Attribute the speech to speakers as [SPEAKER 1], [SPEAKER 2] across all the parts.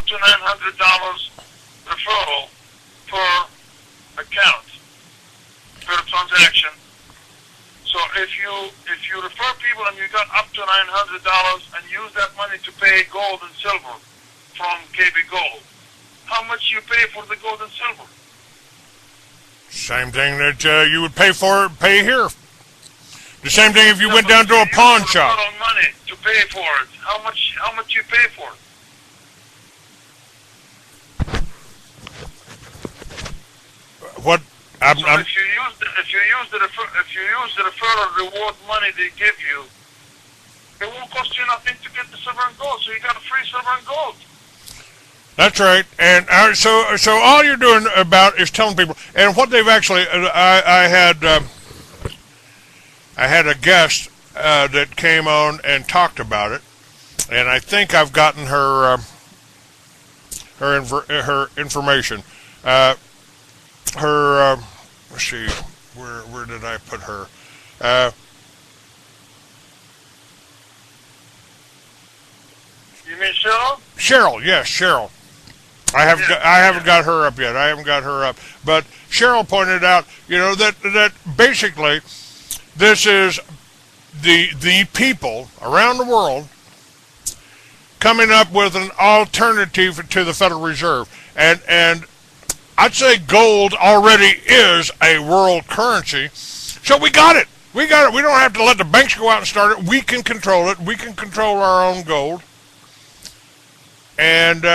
[SPEAKER 1] to $900 referral per account, per transaction. So if you refer people and you got up to $900 and use that money to pay gold and silver from KB Gold, how much you pay for the gold and silver?
[SPEAKER 2] Same thing that you would pay here. The same thing if you went down to a pawn shop.
[SPEAKER 1] Money to pay for it. How much you pay for it?
[SPEAKER 2] What?
[SPEAKER 1] If you use the referral reward money they give you, it won't cost you nothing to get the silver and gold. So you got a free silver and gold.
[SPEAKER 2] That's right, and so all you're doing about is telling people, and what they've actually, I had a guest that came on and talked about it, and I think I've gotten her information. Let's see, where did I put her?
[SPEAKER 1] You mean Cheryl?
[SPEAKER 2] Cheryl, yes, Cheryl. I haven't got her up yet. I haven't got her up. But Cheryl pointed out, that basically this is the people around the world coming up with an alternative to the Federal Reserve. And I'd say gold already is a world currency. So we got it. We got it. We don't have to let the banks go out and start it. We can control it. We can control our own gold. And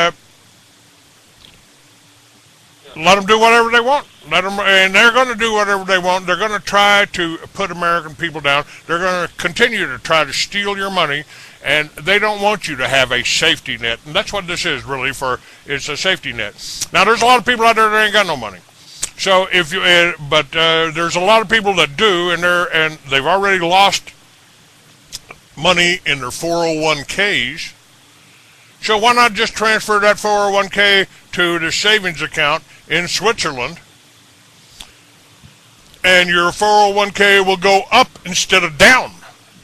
[SPEAKER 2] let them do whatever they want. And they're going to do whatever they want. They're going to try to put American people down. They're going to continue to try to steal your money, and they don't want you to have a safety net. And that's what this is really it's a safety net. Now, there's a lot of people out there that ain't got no money. So but there's a lot of people that do, and they've already lost money in their 401ks. So why not just transfer that 401k to the savings account in Switzerland, and your 401k will go up instead of down,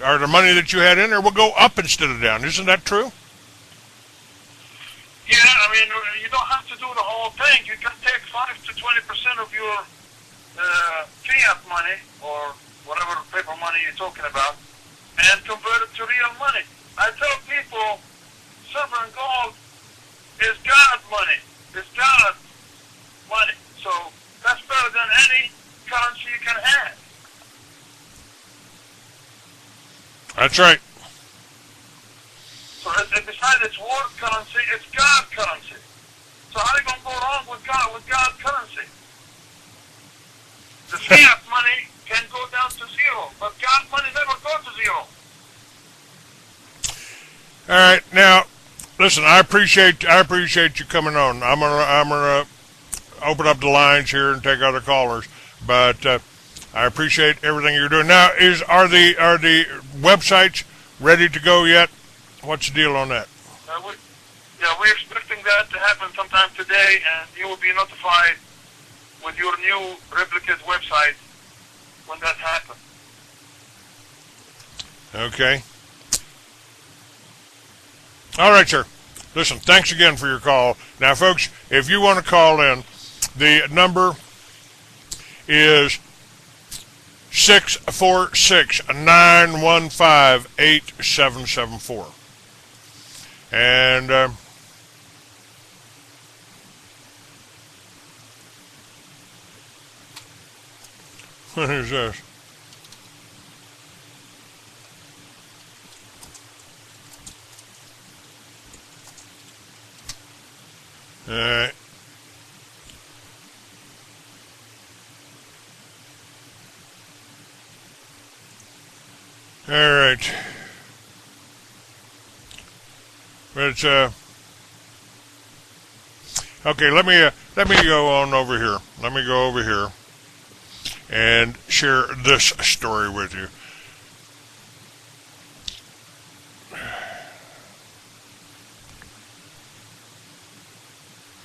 [SPEAKER 2] or the money that you had in there will go up instead of down. Isn't that true?
[SPEAKER 1] Yeah, I mean, you don't have to do the whole thing. You can take 5 to 20% of your fiat money, or whatever paper money you're talking about, and convert it to real money. I tell people, silver and gold is God's money. It's God's money. So that's better than any currency you can have.
[SPEAKER 2] That's right.
[SPEAKER 1] So besides its world currency, it's God's currency. So how are you going to go wrong with God's currency? The fiat money can go down to zero, but God's money never goes to zero.
[SPEAKER 2] All right, now listen. I appreciate you coming on. I'm gonna open up the lines here and take other callers, but I appreciate everything you're doing. Now, are the websites ready to go yet? What's the deal on that?
[SPEAKER 1] We're expecting that to happen sometime today, and you will be notified with your new replicate website when that happens.
[SPEAKER 2] Okay. All right, sir. Listen, thanks again for your call. Now, folks, if you want to call in, the number is 646-915-8774. And what is this? All right. All right. But it's okay. Let me go on over here. Let me go over here and share this story with you.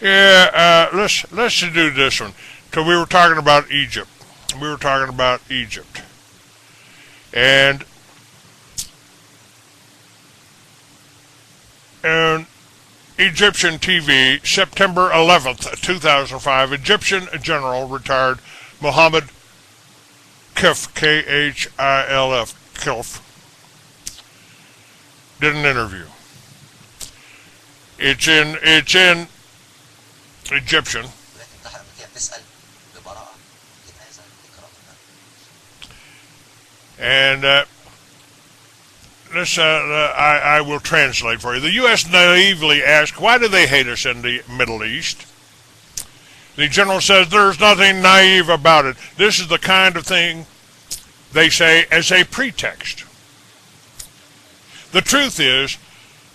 [SPEAKER 2] Yeah, let's do this one. So we were talking about Egypt. And Egyptian TV, September 11th, 2005, Egyptian General retired Mohammed Khif, Khilf, Khilf, did an interview. It's in Egyptian. And I will translate for you. The U.S. naively asked, why do they hate us in the Middle East? The general says there's nothing naive about it. This is the kind of thing they say as a pretext. The truth is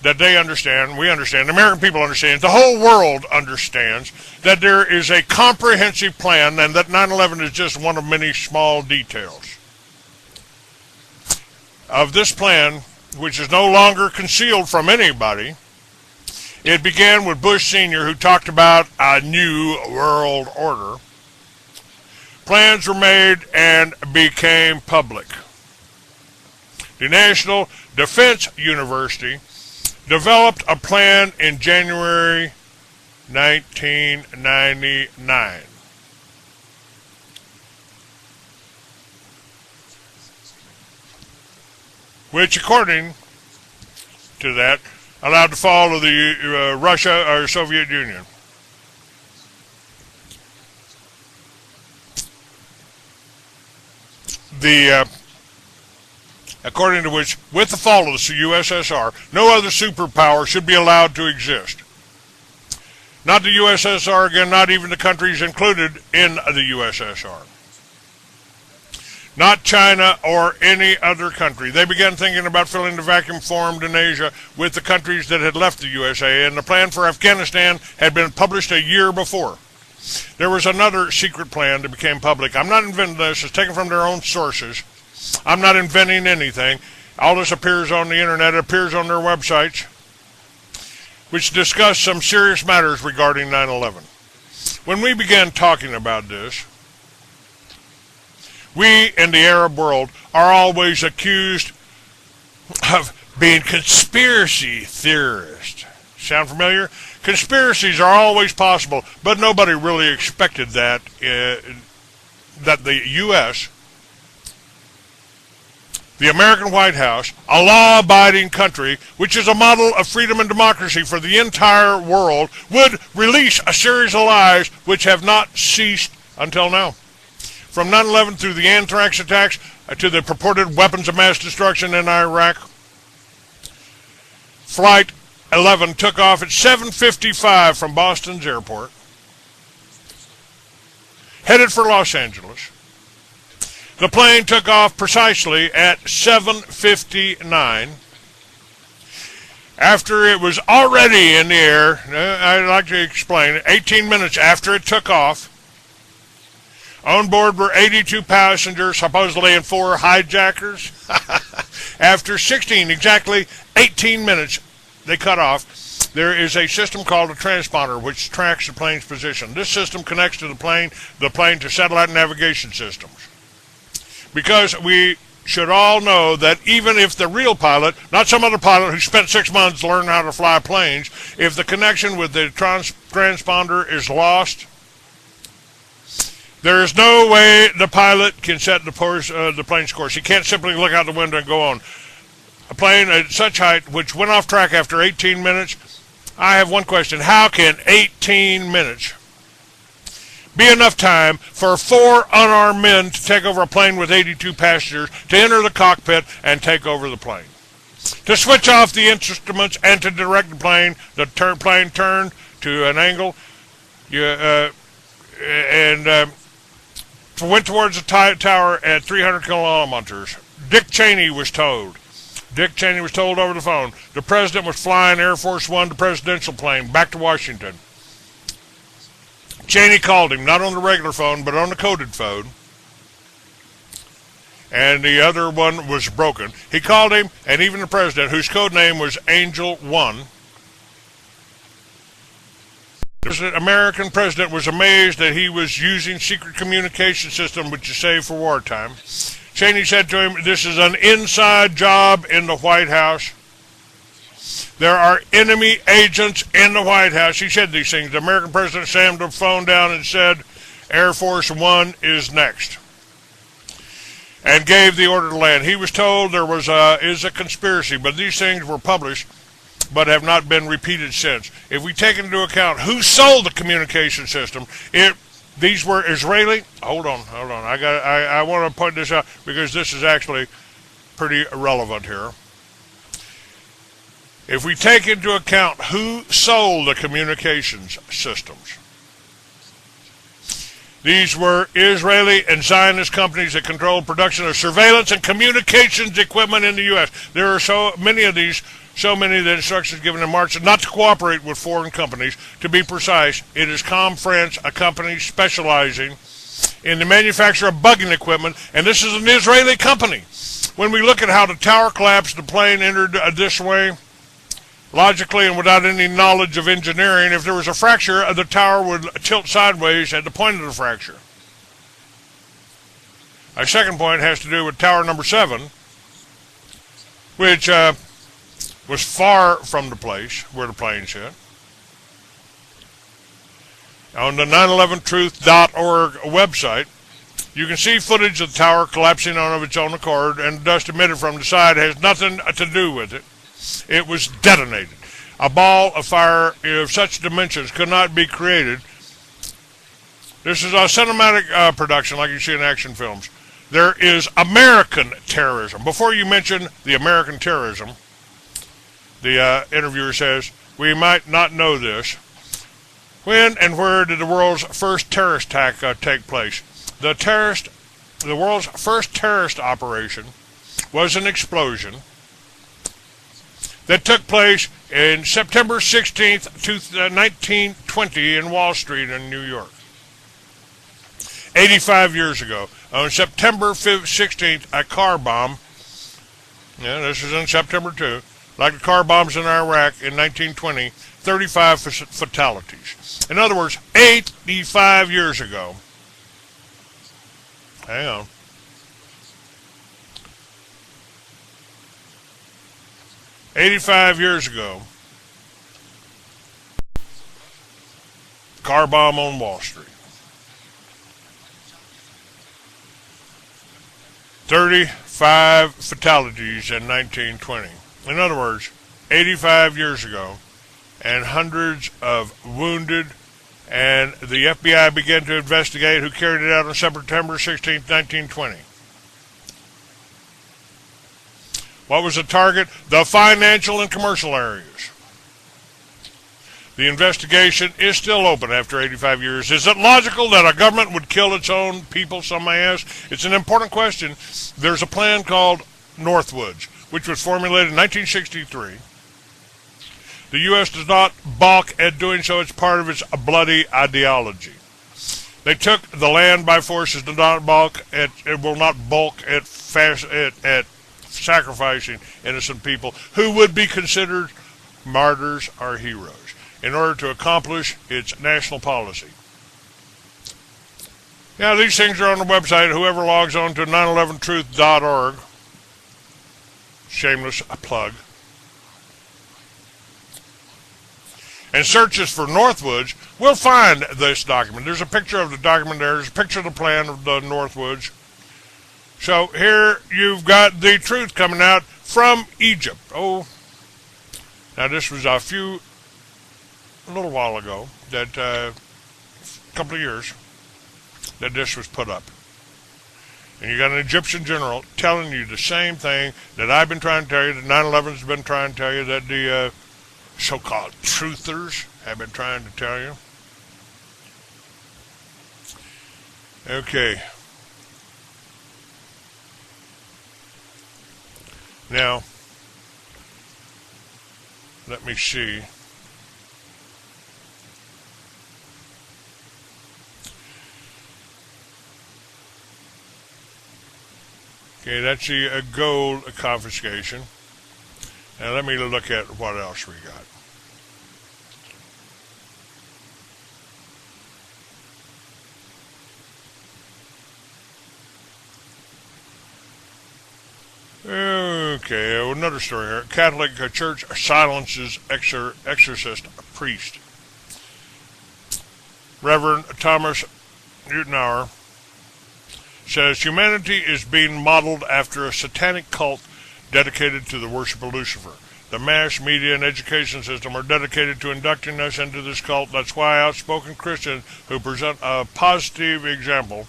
[SPEAKER 2] that they understand, we understand, the American people understand, the whole world understands that there is a comprehensive plan and that 9/11 is just one of many small details of this plan, which is no longer concealed from anybody. It began with Bush Sr., who talked about a new world order. Plans were made and became public. The National Defense University developed a plan in January 1999. Which, according to that, allowed the fall of the Russia or Soviet Union. According to which, with the fall of the USSR, no other superpower should be allowed to exist. Not the USSR again, not even the countries included in the USSR. Not China or any other country. They began thinking about filling the vacuum formed in Asia with the countries that had left the USA, and the plan for Afghanistan had been published a year before. There was another secret plan that became public. I'm not inventing this. It's taken from their own sources. I'm not inventing anything. All this appears on the internet. It appears on their websites, which discuss some serious matters regarding 9/11. When we began talking about this, we in the Arab world are always accused of being conspiracy theorists. Sound familiar? Conspiracies are always possible, but nobody really expected that the U.S., the American White House, a law-abiding country, which is a model of freedom and democracy for the entire world, would release a series of lies which have not ceased until now. From 9/11 through the anthrax attacks to the purported weapons of mass destruction in Iraq, Flight 11 took off at 7:55 from Boston's airport, headed for Los Angeles. The plane took off precisely at 7:59. After it was already in the air, I'd like to explain, 18 minutes after it took off, on board were 82 passengers, supposedly, and 4 hijackers. After exactly 18 minutes, they cut off. There is a system called a transponder, which tracks the plane's position. This system connects to the plane to satellite navigation systems. Because we should all know that even if the real pilot, not some other pilot who spent 6 months learning how to fly planes, if the connection with the transponder is lost, there is no way the pilot can set the plane's course. He can't simply look out the window and go on. A plane at such height, which went off track after 18 minutes, I have one question. How can 18 minutes be enough time for 4 unarmed men to take over a plane with 82 passengers, to enter the cockpit and take over the plane? To switch off the instruments and to direct the plane, plane turned to an angle, went towards the tower at 300 kilometers. Dick Cheney was told over the phone the president was flying Air Force One, the presidential plane, back to Washington. Cheney called him, not on the regular phone, but on the coded phone. And the other one was broken. He called him, and even the president, whose code name was Angel 1, the American president was amazed that he was using secret communication system, which is saved for wartime. Cheney said to him, "This is an inside job in the White House. There are enemy agents in the White House. He said these things. The American president slammed the phone down and said, Air Force One is next, and gave the order to land. He was told there is a conspiracy, but these things were published but have not been repeated since. If we take into account who sold the communication system, these were Israeli. Hold on. I want to point this out because this is actually pretty relevant here. If we take into account who sold the communications systems, these were Israeli and Zionist companies that controlled production of surveillance and communications equipment in the U.S. There are so many of these, so many that instructions given in March not to cooperate with foreign companies. To be precise, it is France, a company specializing in the manufacture of bugging equipment, and this is an Israeli company. When we look at how the tower collapsed, the plane entered this way, logically and without any knowledge of engineering, if there was a fracture, the tower would tilt sideways at the point of the fracture. Our second point has to do with tower number 7, which was far from the place where the planes hit. On the 911truth.org website, you can see footage of the tower collapsing of its own accord, and dust emitted from the side has nothing to do with it. It was detonated. A ball of fire of such dimensions could not be created. This is a cinematic production like you see in action films. There is American terrorism. Before you mention the American terrorism, the interviewer says, we might not know this. When and where did the world's first terrorist attack take place? The world's first terrorist operation was an explosion that took place in September 16th, 1920 in Wall Street in New York. 85 years ago, on September 16th, a car bomb, this is in September too, like the car bombs in Iraq in 1920, 35 fatalities. In other words, 85 years ago. Hang on. "85 years ago, car bomb on Wall Street. 35 fatalities in 1920. In other words, 85 years ago, and hundreds of wounded, and the FBI began to investigate who carried it out on September 16, 1920. What was the target? The financial and commercial areas. The investigation is still open after 85 years. Is it logical that a government would kill its own people, some may ask? It's an important question. There's a plan called Northwoods, which was formulated in 1963. The U.S. does not balk at doing so. It's part of its bloody ideology. They took the land by force. It will not balk at sacrificing innocent people who would be considered martyrs or heroes in order to accomplish its national policy. Now, these things are on the website. Whoever logs on to 911truth.org, shameless plug, and searches for Northwoods, will find this document. There's a picture of the document there. There's a picture of the plan of the Northwoods. So here you've got the truth coming out from Egypt. Oh, now this was a little while ago, that a couple of years, that this was put up. And you got an Egyptian general telling you the same thing that I've been trying to tell you, that 9/11's been trying to tell you, that the so-called truthers have been trying to tell you. Okay. Now, let me see. Okay, that's the gold confiscation. Now let me look at what else we got. Okay, another story here. Catholic Church silences exorcist priest. Reverend Thomas Newtonauer says humanity is being modeled after a satanic cult dedicated to the worship of Lucifer. The mass media and education system are dedicated to inducting us into this cult. That's why outspoken Christians who present a positive example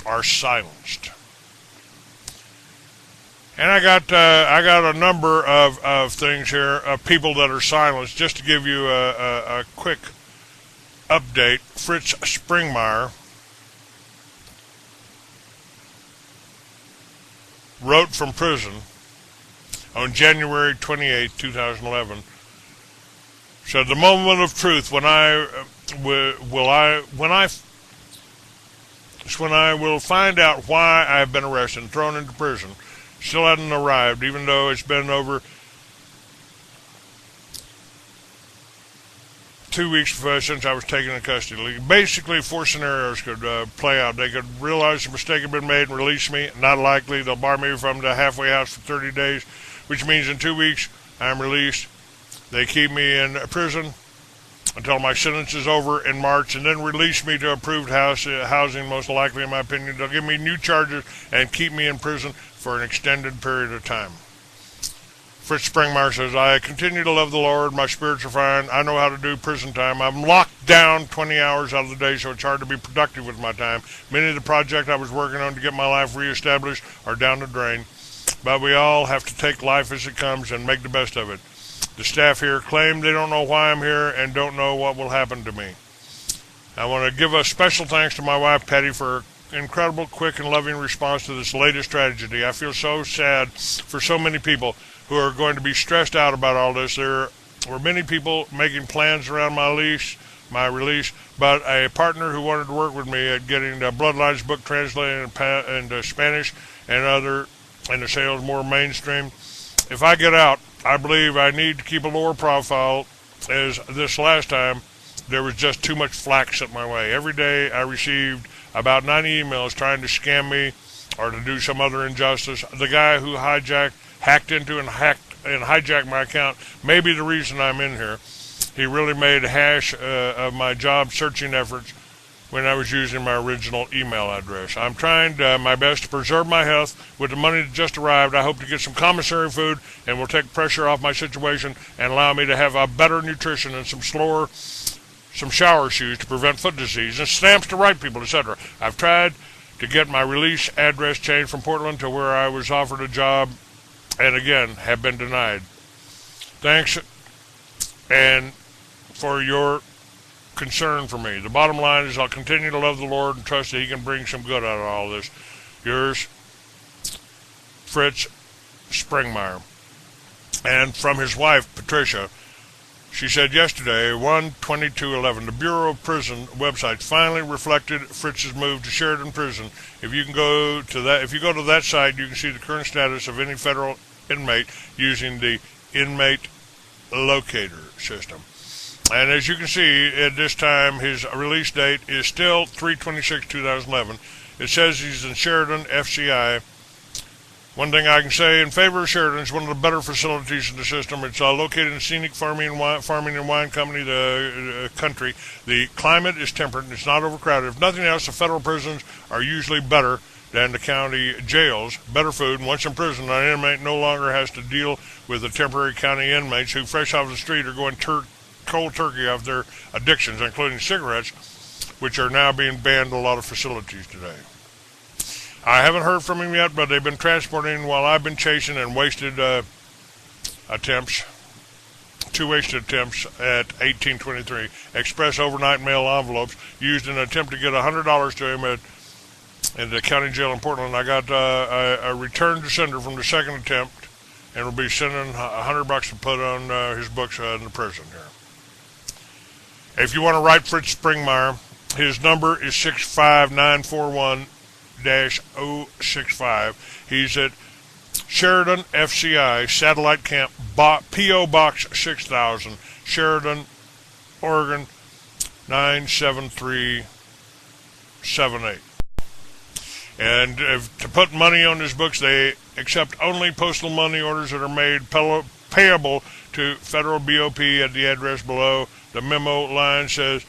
[SPEAKER 2] are silenced. And I got a number of things here of people that are silenced. Just to give you a quick update, Fritz Springmeier wrote from prison on January 28, 2011. Said the moment of truth when I will find out why I have been arrested and thrown into prison. Still hadn't arrived, even though it's been over 2 weeks since I was taken into custody. Basically, 4 scenarios could play out. They could realize the mistake had been made and release me. Not likely. They'll bar me from the halfway house for 30 days, which means in 2 weeks I'm released. They keep me in prison until my sentence is over in March, and then release me to approved housing, most likely, in my opinion. They'll give me new charges and keep me in prison for an extended period of time. Fritz Springmeier says, I continue to love the Lord. My spirits are fine. I know how to do prison time. I'm locked down 20 hours out of the day, so it's hard to be productive with my time. Many of the projects I was working on to get my life reestablished are down the drain. But we all have to take life as it comes and make the best of it. The staff here claim they don't know why I'm here and don't know what will happen to me. I want to give a special thanks to my wife, Patty, for her incredible, quick, and loving response to this latest tragedy. I feel so sad for so many people who are going to be stressed out about all this. There were many people making plans around my release, but a partner who wanted to work with me at getting the Bloodlines book translated into Spanish and the sales more mainstream. If I get out, I believe I need to keep a lower profile, as this last time there was just too much flack set my way. Every day I received about 90 emails trying to scam me or to do some other injustice. The guy who hacked into and hijacked my account may be the reason I'm in here. He really made a hash of my job searching efforts when I was using my original email address. I'm trying my best to preserve my health. With the money that just arrived, I hope to get some commissary food and will take pressure off my situation and allow me to have a better nutrition and some shower shoes to prevent foot disease and stamps to write people, etc. I've tried to get my release address changed from Portland to where I was offered a job and again have been denied. Thanks and for your concern for me. The bottom line is I'll continue to love the Lord and trust that He can bring some good out of all this. Yours, Fritz Springmeier. And from his wife, Patricia, she said yesterday, 1/22/11, the Bureau of Prison website finally reflected Fritz's move to Sheridan Prison. If you go to that site, you can see the current status of any federal inmate using the inmate locator system. And as you can see, at this time, his release date is still 3/26/2011. It says he's in Sheridan, FCI. One thing I can say in favor of Sheridan is one of the better facilities in the system. It's located in scenic farming and wine country. The climate is temperate and it's not overcrowded. If nothing else, the federal prisons are usually better than the county jails. Better food, and once in prison, an inmate no longer has to deal with the temporary county inmates who, fresh off the street, are going cold turkey of their addictions, including cigarettes, which are now being banned in a lot of facilities today. I haven't heard from him yet, but they've been transporting while I've been chasing and wasted attempts. 2 wasted attempts at 1823. Express overnight mail envelopes used in an attempt to get $100 to him in the county jail in Portland. I got a return to sender from the second attempt, and will be sending $100 to put on his books in the prison here. If you want to write Fritz Springmeier, his number is 65941-065. He's at Sheridan FCI Satellite Camp, P.O. Box 6000, Sheridan, Oregon 97378. And to put money on his books, they accept only postal money orders that are made payable to Federal BOP at the address below. The memo line should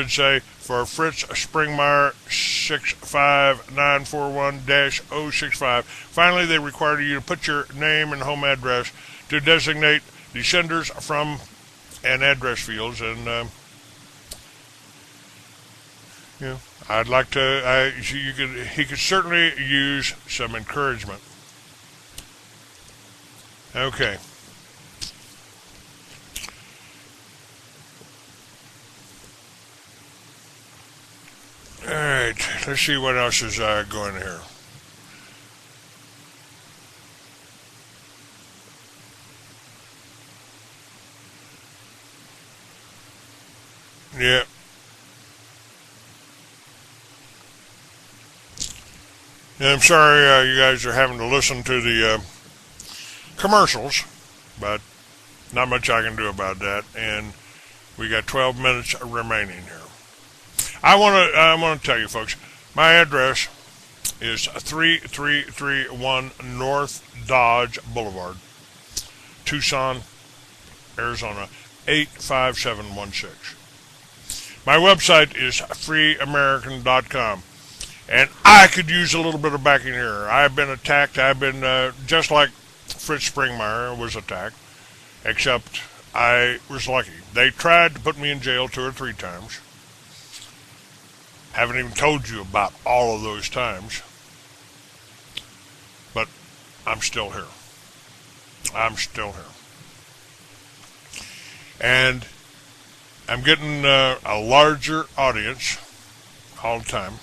[SPEAKER 2] say, for Fritz Springmeyer 65941-065. Finally, they require you to put your name and home address to designate the senders from and address fields. And I'd like to. He could certainly use some encouragement. Okay. All right. Let's see what else is going here. Yeah. And I'm sorry you guys are having to listen to the commercials, but not much I can do about that. And we got 12 minutes remaining here. I want to tell you, folks, my address is 3331 North Dodge Boulevard, Tucson, Arizona 85716. My website is freeamerican.com. And I could use a little bit of backing here. I've been attacked. I've been just like Fritz Springmeyer was attacked, except I was lucky. They tried to put me in jail 2 or 3 times. Haven't even told you about all of those times. But I'm still here. I'm still here. And I'm getting a larger audience all the time.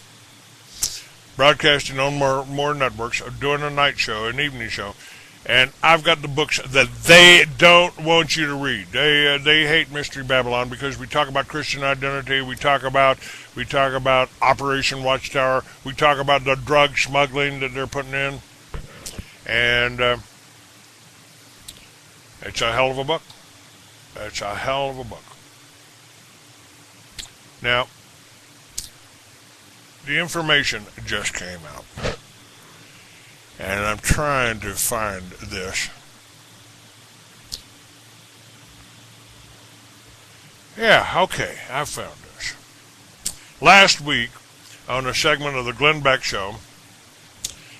[SPEAKER 2] Broadcasting on more networks, doing a night show, an evening show, and I've got the books that they don't want you to read. They hate Mystery Babylon because we talk about Christian identity, we talk about Operation Watchtower, we talk about the drug smuggling that they're putting in, and it's a hell of a book. It's a hell of a book. Now, the information just came out, and I'm trying to find this. Yeah, okay, I found this. Last week, on a segment of the Glenn Beck Show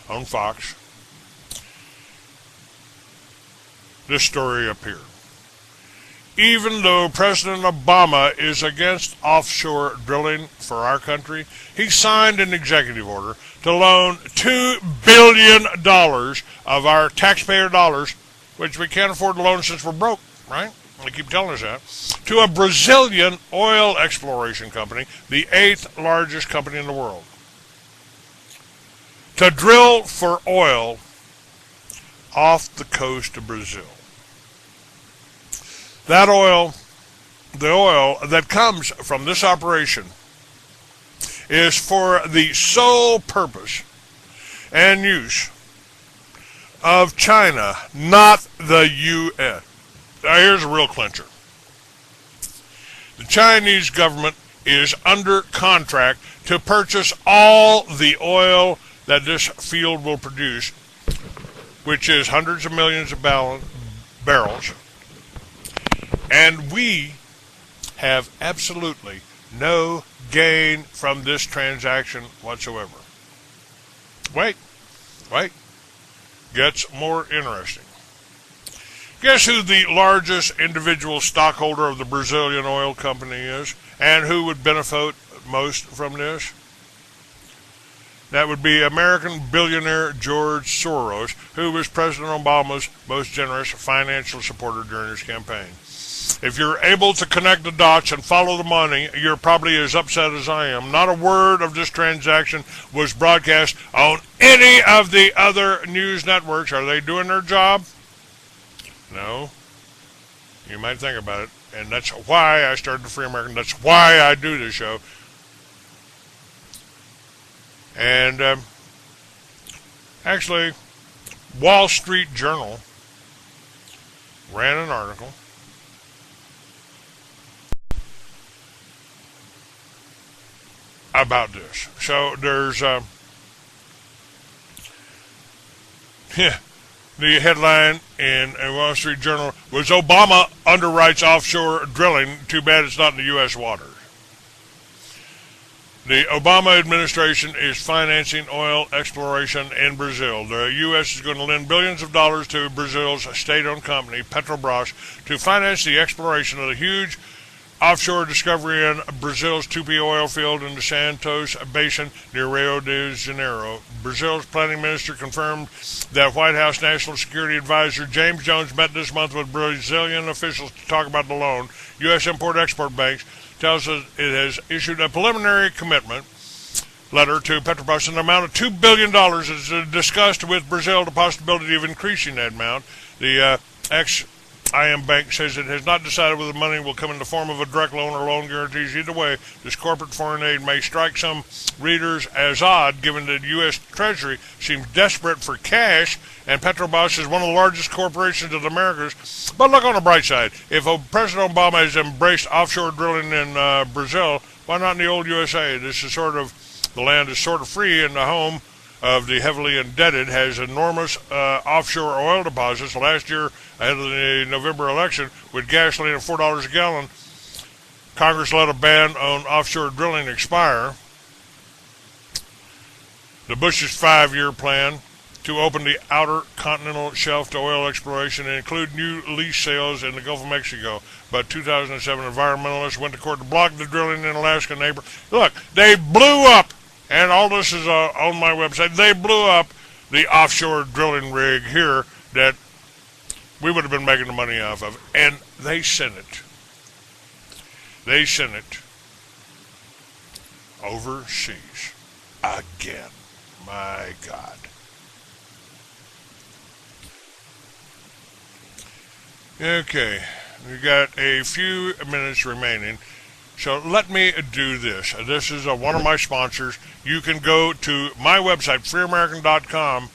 [SPEAKER 2] on Fox, this story appeared. Even though President Obama is against offshore drilling for our country, he signed an executive order to loan $2 billion of our taxpayer dollars, which we can't afford to loan since we're broke, right? They keep telling us that, to a Brazilian oil exploration company, the 8th largest company in the world, to drill for oil off the coast of Brazil. That oil, the oil that comes from this operation, is for the sole purpose and use of China, not the U.S. Now, here's a real clincher. The Chinese government is under contract to purchase all the oil that this field will produce, which is hundreds of millions of barrels. And we have absolutely no gain from this transaction whatsoever. Wait. Gets more interesting. Guess who the largest individual stockholder of the Brazilian oil company is, and who would benefit most from this? That would be American billionaire George Soros, who was President Obama's most generous financial supporter during his campaign. If you're able to connect the dots and follow the money, you're probably as upset as I am. Not a word of this transaction was broadcast on any of the other news networks. Are they doing their job? No. You might think about it. And that's why I started the Free American. That's why I do this show. And actually, Wall Street Journal ran an article about this. So there's The headline in a Wall Street Journal was Obama underwrites offshore drilling. Too bad it's not in the U.S. water. The Obama administration is financing oil exploration in Brazil. The U.S. is going to lend billions of dollars to Brazil's state-owned company, Petrobras, to finance the exploration of the huge offshore discovery in Brazil's Tupi oil field in the Santos Basin near Rio de Janeiro. Brazil's planning minister confirmed that White House National Security Advisor James Jones met this month with Brazilian officials to talk about the loan. U.S. Import-Export Bank tells us it has issued a preliminary commitment letter to Petrobras in an amount of $2 billion. Is discussed with Brazil the possibility of increasing that amount. The IM Bank says it has not decided whether the money will come in the form of a direct loan or loan guarantees. Either way, this corporate foreign aid may strike some readers as odd, given that the U.S. Treasury seems desperate for cash, and Petrobras is one of the largest corporations of the Americas. But look on the bright side. If President Obama has embraced offshore drilling in Brazil, why not in the old USA? This is the land is sort of free, and the home of the heavily indebted has enormous offshore oil deposits. Last year, ahead of the November election, with gasoline at $4 a gallon, Congress let a ban on offshore drilling expire. The Bush's 5-year plan to open the outer continental shelf to oil exploration and include new lease sales in the Gulf of Mexico. But 2007, environmentalists went to court to block the drilling in Alaska neighbor. Look, they blew up. And all this is on my website. They blew up the offshore drilling rig here that we would have been making the money off of. And they sent it. They sent it overseas again. My God. Okay. We got a few minutes remaining. So let me do this. This is one of my sponsors. You can go to my website, freeamerican.com,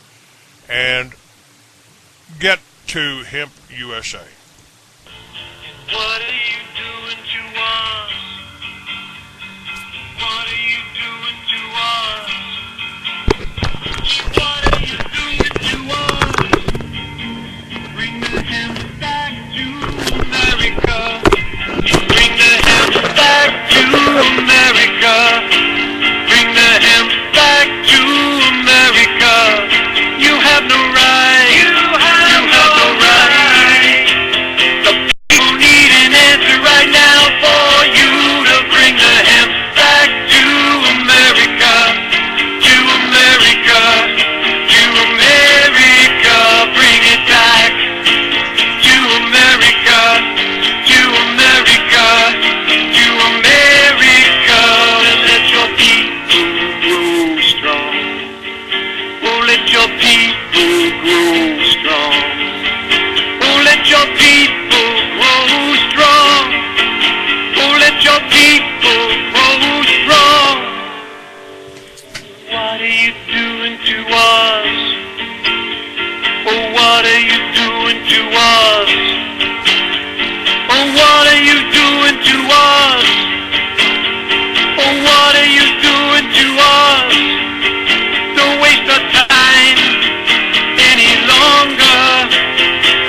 [SPEAKER 2] and get to Hemp USA.
[SPEAKER 3] What are you doing to us? What are you doing to us? What are you doing to us? Bring the hemp back to America. Bring the hemp back to America. Bring the hemp back to America. You have no right. You have no right. The people need an answer right now for you to bring the hemp back to America. To America. To America. Bring it back. To America. To America. To America. Let your people grow strong. Oh, let your people grow strong. Oh, let your people grow strong. Oh, let your people grow strong. What are you doing to us? Oh, what are you doing to us? Oh, what are you doing to us? Oh, what are you doing to us? Don't waste our time any longer.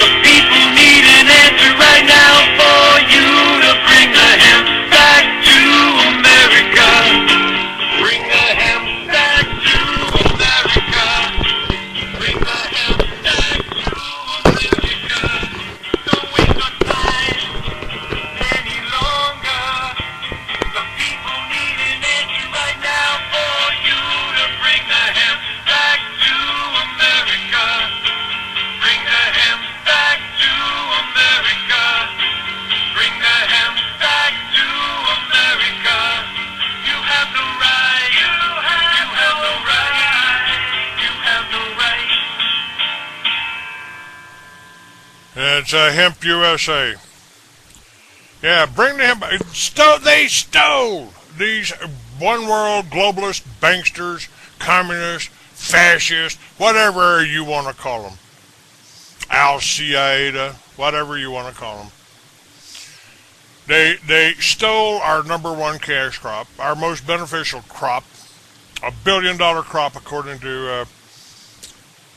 [SPEAKER 3] The people need an answer right now for you to bring the hemp back to America. Bring the hemp back to America. Bring the hemp back to America. Don't waste our time any longer. The people need an answer right now for you to bring the hemp back to America. Bring the hemp back to America. Bring the hemp back to America. You have no right. You have no right. You have no right.
[SPEAKER 2] It's Hemp USA. Yeah, bring the hemp. They stole these one world globalist banksters, communists, fascists, whatever you want to call them. Al-Qaeda, whatever you want to call them. They stole our number one cash crop, our most beneficial crop, $1 billion crop according to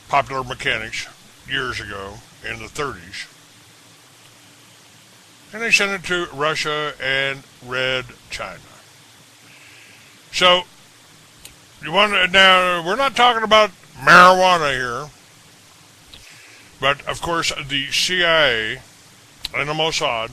[SPEAKER 2] Popular Mechanics. years ago in the 30s. And they sent it to Russia and Red China. So, now, we're not talking about marijuana here. But, of course, the CIA and the Mossad